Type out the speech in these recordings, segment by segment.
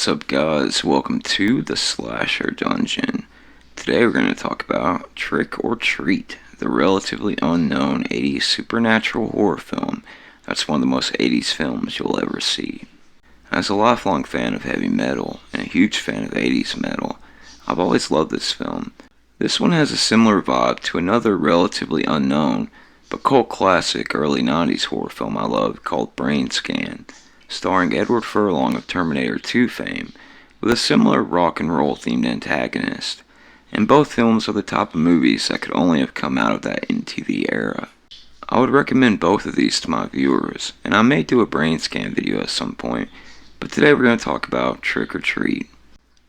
What's up, guys? Welcome to the Slasher Dungeon. Today we're going to talk about Trick or Treat, the relatively unknown 80s supernatural horror film that's one of the most 80s films you'll ever see. As a lifelong fan of heavy metal and a huge fan of 80s metal, I've always loved this film. This one has a similar vibe to another relatively unknown but cult classic early 90s horror film I love called Brain Scan, starring Edward Furlong of Terminator 2 fame, with a similar rock and roll themed antagonist. And both films are the type of movies that could only have come out of that MTV era. I would recommend both of these to my viewers, and I may do a brain scan video at some point, but today we're going to talk about Trick or Treat.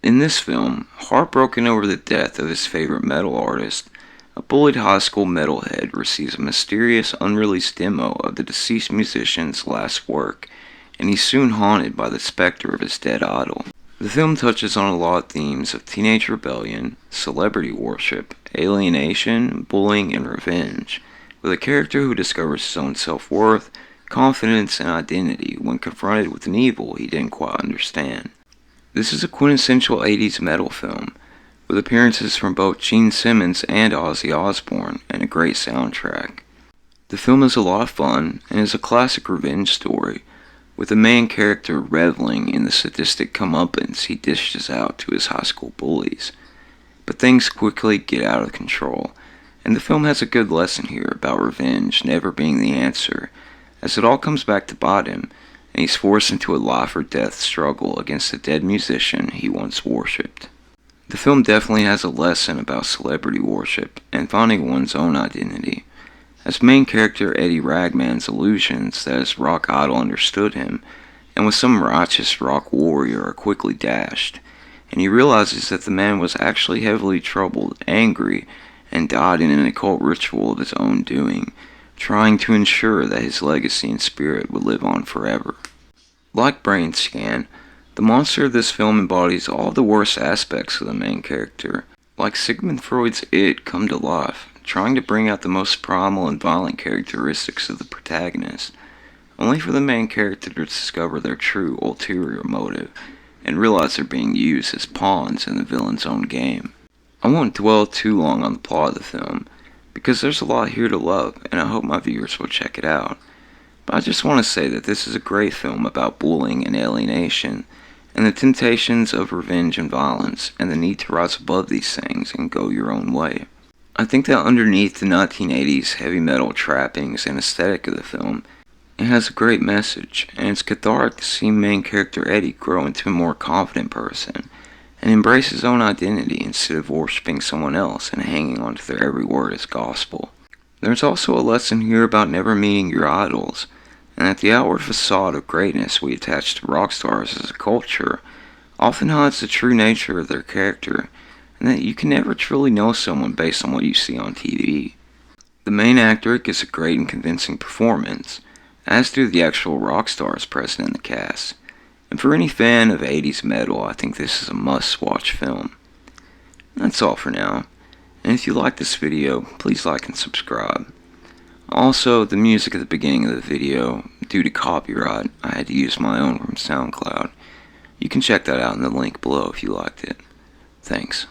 In this film, heartbroken over the death of his favorite metal artist, a bullied high school metalhead receives a mysterious unreleased demo of the deceased musician's last work, and he's soon haunted by the specter of his dead idol. The film touches on a lot of themes of teenage rebellion, celebrity worship, alienation, bullying, and revenge, with a character who discovers his own self-worth, confidence, and identity when confronted with an evil he didn't quite understand. This is a quintessential 80s metal film, with appearances from both Gene Simmons and Ozzy Osbourne, and a great soundtrack. The film is a lot of fun, and is a classic revenge story, with the main character reveling in the sadistic comeuppance he dishes out to his high school bullies. But things quickly get out of control, and the film has a good lesson here about revenge never being the answer, as it all comes back to bite him, and he's forced into a life or death struggle against the dead musician he once worshipped. The film definitely has a lesson about celebrity worship and finding one's own identity, as main character Eddie Ragman's illusions that his rock idol understood him, and with some righteous rock warrior are quickly dashed, and he realizes that the man was actually heavily troubled, angry, and died in an occult ritual of his own doing, trying to ensure that his legacy and spirit would live on forever. Like Brain Scan, the monster of this film embodies all the worst aspects of the main character, like Sigmund Freud's It come to life, trying to bring out the most primal and violent characteristics of the protagonist, only for the main character to discover their true ulterior motive, and realize they're being used as pawns in the villain's own game. I won't dwell too long on the plot of the film, because there's a lot here to love, and I hope my viewers will check it out. But I just want to say that this is a great film about bullying and alienation, and the temptations of revenge and violence, and the need to rise above these things and go your own way. I think that underneath the 1980s heavy metal trappings and aesthetic of the film, it has a great message, and it's cathartic to see main character Eddie grow into a more confident person, and embrace his own identity instead of worshipping someone else and hanging onto their every word as gospel. There's also a lesson here about never meeting your idols, and that the outward facade of greatness we attach to rock stars as a culture often hides the true nature of their character, and that you can never truly know someone based on what you see on TV. The main actor gives a great and convincing performance, as do the actual rock stars present in the cast, and for any fan of 80s metal, I think this is a must-watch film. That's all for now, and if you like this video, please like and subscribe. Also, the music at the beginning of the video, due to copyright, I had to use my own from Soundcloud. You can check that out in the link below if you liked it. Thanks.